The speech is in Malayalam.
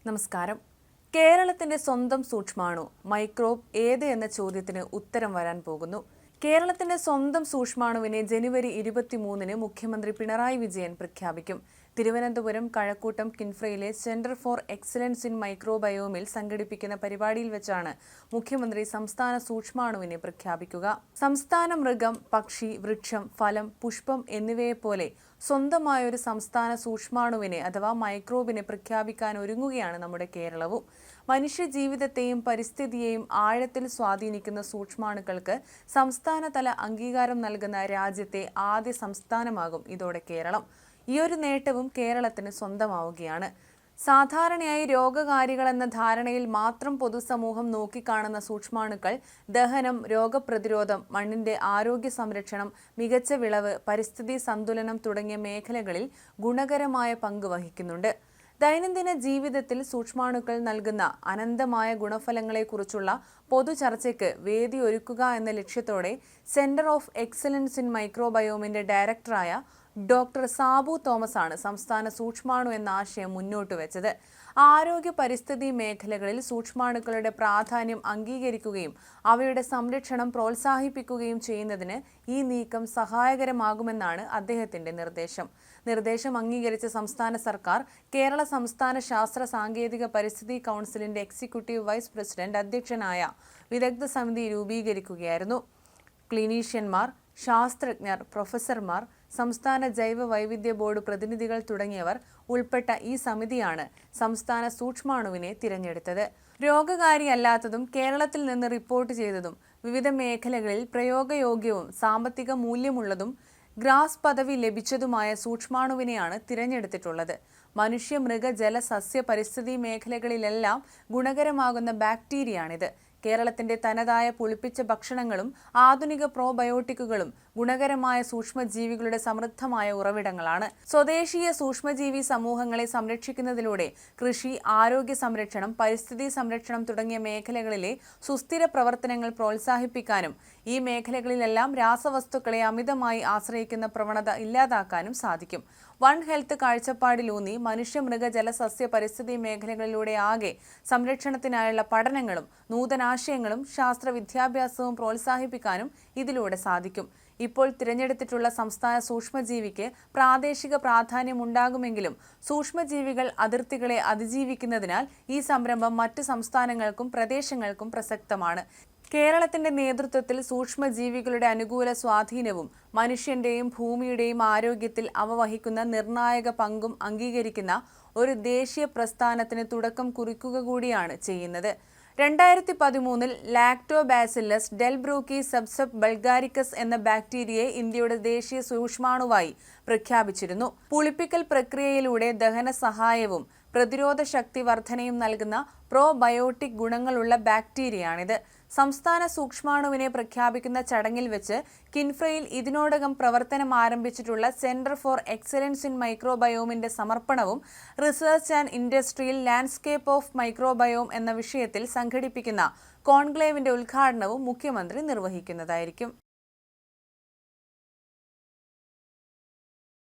നമസ്കാരം. കേരളത്തിന്റെ സ്വന്തം സൂക്ഷ്മാണു മൈക്രോബ് ഏത് എന്ന ചോദ്യത്തിന് ഉത്തരം വരാൻ പോകുന്നു. കേരളത്തിന്റെ സ്വന്തം സൂക്ഷ്മാണുവിനെ ജനുവരി 23-ന് മുഖ്യമന്ത്രി പിണറായി വിജയൻ പ്രഖ്യാപിക്കും. തിരുവനന്തപുരം കഴക്കൂട്ടം കിൻഫ്രയിലെ സെന്റർ ഫോർ എക്സലൻസ് ഇൻ മൈക്രോബയോമിൽ സംഘടിപ്പിക്കുന്ന പരിപാടിയിൽ വെച്ചാണ് മുഖ്യമന്ത്രി സംസ്ഥാന സൂക്ഷ്മാണുവിനെ പ്രഖ്യാപിക്കുക. സംസ്ഥാന മൃഗം, പക്ഷി, വൃക്ഷം, ഫലം, പുഷ്പം എന്നിവയെപ്പോലെ സ്വന്തമായൊരു സംസ്ഥാന സൂക്ഷ്മാണുവിനെ അഥവാ മൈക്രോബിനെ പ്രഖ്യാപിക്കാൻ ഒരുങ്ങുകയാണ് നമ്മുടെ കേരളവും. മനുഷ്യ ജീവിതത്തെയും പരിസ്ഥിതിയെയും ആഴത്തിൽ സ്വാധീനിക്കുന്ന സൂക്ഷ്മാണുക്കൾക്ക് സംസ്ഥാനതല അംഗീകാരം നൽകുന്ന രാജ്യത്തെ ആദ്യ സംസ്ഥാനമാകും ഇതോടെ കേരളം. ഈയൊരു നേട്ടവും കേരളത്തിന് സ്വന്തമാവുകയാണ്. സാധാരണയായി രോഗകാരികളെന്ന ധാരണയിൽ മാത്രം പൊതുസമൂഹം നോക്കിക്കാണുന്ന സൂക്ഷ്മാണുക്കൾ ദഹനം, രോഗപ്രതിരോധം, മണ്ണിന്റെ ആരോഗ്യ സംരക്ഷണം, മികച്ച വിളവ്, പരിസ്ഥിതി സന്തുലനം തുടങ്ങിയ മേഖലകളിൽ ഗുണകരമായ പങ്ക് വഹിക്കുന്നുണ്ട്. ദൈനംദിന ജീവിതത്തിൽ സൂക്ഷ്മാണുക്കൾ നൽകുന്ന അനന്തമായ ഗുണഫലങ്ങളെക്കുറിച്ചുള്ള പൊതുചർച്ചയ്ക്ക് വേദി ഒരുക്കുക എന്ന ലക്ഷ്യത്തോടെ സെന്റർ ഓഫ് എക്സലൻസ് ഇൻ മൈക്രോബയോമിന്റെ ഡയറക്ടറായ ഡോക്ടർ സാബു തോമസ് ആണ് സംസ്ഥാന സൂക്ഷ്മാണു എന്ന ആശയം മുന്നോട്ട് വെച്ചത്. ആരോഗ്യ പരിസ്ഥിതി മേഖലകളിൽ സൂക്ഷ്മാണുക്കളുടെ പ്രാധാന്യം അംഗീകരിക്കുകയും അവയുടെ സംരക്ഷണം പ്രോത്സാഹിപ്പിക്കുകയും ചെയ്യുന്നതിന് ഈ നീക്കം സഹായകരമാകുമെന്നാണ് അദ്ദേഹത്തിന്റെ നിർദ്ദേശം അംഗീകരിച്ച സംസ്ഥാന സർക്കാർ കേരള സംസ്ഥാന ശാസ്ത്ര സാങ്കേതിക പരിസ്ഥിതി കൗൺസിലിന്റെ എക്സിക്യൂട്ടീവ് വൈസ് പ്രസിഡന്റ് അധ്യക്ഷനായ വിദഗ്ധ സമിതി രൂപീകരിക്കുകയായിരുന്നു. ക്ലിനീഷ്യന്മാർ, ശാസ്ത്രജ്ഞർ, പ്രൊഫസർമാർ, സംസ്ഥാന ജൈവ വൈവിധ്യ ബോർഡ് പ്രതിനിധികൾ തുടങ്ങിയവർ ഉൾപ്പെട്ട ഈ സമിതിയാണ് സംസ്ഥാന സൂക്ഷ്മാണുവിനെ തിരഞ്ഞെടുത്തത്. രോഗകാരിയല്ലാത്തതും കേരളത്തിൽ നിന്ന് റിപ്പോർട്ട് ചെയ്തതും വിവിധ മേഖലകളിൽ പ്രയോഗയോഗ്യവും സാമ്പത്തിക മൂല്യമുള്ളതും ഗ്രാസ് പദവി ലഭിച്ചതുമായ സൂക്ഷ്മാണുവിനെയാണ് തിരഞ്ഞെടുത്തിട്ടുള്ളത്. മനുഷ്യ, മൃഗ, ജല, സസ്യ, പരിസ്ഥിതി മേഖലകളിലെല്ലാം ഗുണകരമാകുന്ന ബാക്ടീരിയയാണിത്. കേരളത്തിന്റെ തനതായ പുളിപ്പിച്ച ഭക്ഷണങ്ങളും ആധുനിക പ്രോബയോട്ടിക്കുകളും ഗുണകരമായ സൂക്ഷ്മജീവികളുടെ സമൃദ്ധമായ ഉറവിടങ്ങളാണ്. സ്വദേശീയ സൂക്ഷ്മജീവി സമൂഹങ്ങളെ സംരക്ഷിക്കുന്നതിലൂടെ കൃഷി, ആരോഗ്യ സംരക്ഷണം, പരിസ്ഥിതി സംരക്ഷണം തുടങ്ങിയ മേഖലകളിലെ സുസ്ഥിര പ്രവർത്തനങ്ങൾ പ്രോത്സാഹിപ്പിക്കാനും ഈ മേഖലകളിലെല്ലാം രാസവസ്തുക്കളെ അമിതമായി ആശ്രയിക്കുന്ന പ്രവണത ഇല്ലാതാക്കാനും സാധിക്കും. വൺ ഹെൽത്ത് കാഴ്ചപ്പാടിലൂന്നി മനുഷ്യ, മൃഗ, ജല, സസ്യ, പരിസ്ഥിതി മേഖലകളിലൂടെ ആകെ സംരക്ഷണത്തിനായുള്ള പഠനങ്ങളും നൂതനാശയങ്ങളും ശാസ്ത്ര വിദ്യാഭ്യാസവും പ്രോത്സാഹിപ്പിക്കാനും ഇതിലൂടെ സാധിക്കും. ഇപ്പോൾ തിരഞ്ഞെടുത്തിട്ടുള്ള സംസ്ഥാന സൂക്ഷ്മജീവിക്ക് പ്രാദേശിക പ്രാധാന്യമുണ്ടാകുമെങ്കിലും സൂക്ഷ്മജീവികൾ അതിർത്തികളെ അതിജീവിക്കുന്നതിനാൽ ഈ സംരംഭം മറ്റ് സംസ്ഥാനങ്ങൾക്കും പ്രദേശങ്ങൾക്കും പ്രസക്തമാണ്. കേരളത്തിന്റെ നേതൃത്വത്തിൽ സൂക്ഷ്മജീവികളുടെ അനുകൂല സ്വാധീനവും മനുഷ്യന്റെയും ഭൂമിയുടെയും ആരോഗ്യത്തിൽ അവ വഹിക്കുന്ന നിർണായക പങ്കും അംഗീകരിക്കുന്ന ഒരു ദേശീയ പ്രസ്ഥാനത്തിന് തുടക്കം കുറിക്കുക കൂടിയാണ് ചെയ്യുന്നത്. 2013-ൽ ലാക്ടോബാസില്ലസ് ഡെൽബ്രൂക്കി സബ്സബ് ബൾഗാരിക്കസ് എന്ന ബാക്ടീരിയയെ ഇന്ത്യയുടെ ദേശീയ സൂക്ഷ്മാണുവായി പ്രഖ്യാപിച്ചിരുന്നു. പുളിപ്പിക്കൽ പ്രക്രിയയിലൂടെ ദഹന സഹായവും പ്രതിരോധ ശക്തി വർധനയും നൽകുന്ന പ്രോബയോട്ടിക് ഗുണങ്ങളുള്ള ബാക്ടീരിയയാണിത്. സംസ്ഥാന സൂക്ഷ്മാണുവിനെ പ്രഖ്യാപിക്കുന്ന ചടങ്ങിൽ വെച്ച് കിൻഫ്രയിൽ ഇതിനോടകം പ്രവർത്തനം ആരംഭിച്ചിട്ടുള്ള സെന്റർ ഫോർ എക്സലൻസ് ഇൻ മൈക്രോബയോമിന്റെ സമർപ്പണവും research and industrial landscape of microbiome എന്ന വിഷയത്തിൽ സംഘടിപ്പിക്കുന്ന കോൺക്ലേവിന്റെ ഉദ്ഘാടനവും മുഖ്യമന്ത്രി നിർവഹിക്കുന്നതായിരിക്കും.